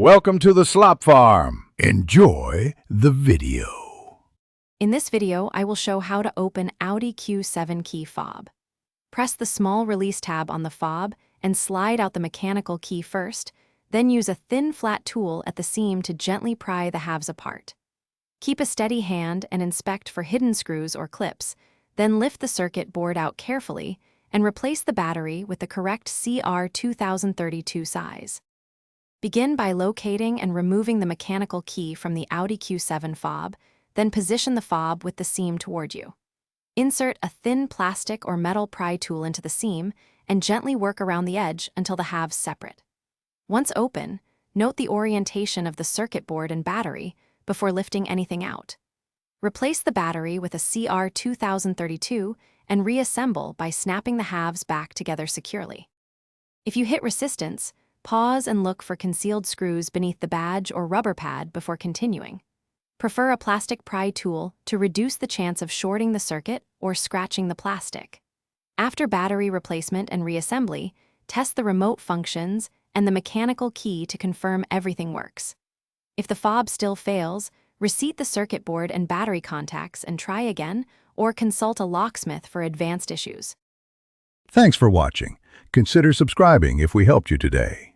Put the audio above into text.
Welcome to the Slop Farm. Enjoy the video. In this video, I will show how to open Audi Q7 key fob. Press the small release tab on the fob and slide out the mechanical key first, then use a thin, flat tool at the seam to gently pry the halves apart. Keep a steady hand and inspect for hidden screws or clips, then lift the circuit board out carefully and replace the battery with the correct CR2032 size. Begin by locating and removing the mechanical key from the Audi Q7 fob, then position the fob with the seam toward you. Insert a thin plastic or metal pry tool into the seam and gently work around the edge until the halves separate. Once open, note the orientation of the circuit board and battery before lifting anything out. Replace the battery with a CR2032 and reassemble by snapping the halves back together securely. If you hit resistance, pause and look for concealed screws beneath the badge or rubber pad before continuing. Prefer a plastic pry tool to reduce the chance of shorting the circuit or scratching the plastic. After battery replacement and reassembly, test the remote functions and the mechanical key to confirm everything works. If the fob still fails, reseat the circuit board and battery contacts and try again, or consult a locksmith for advanced issues. Thanks for watching. Consider subscribing if we helped you today.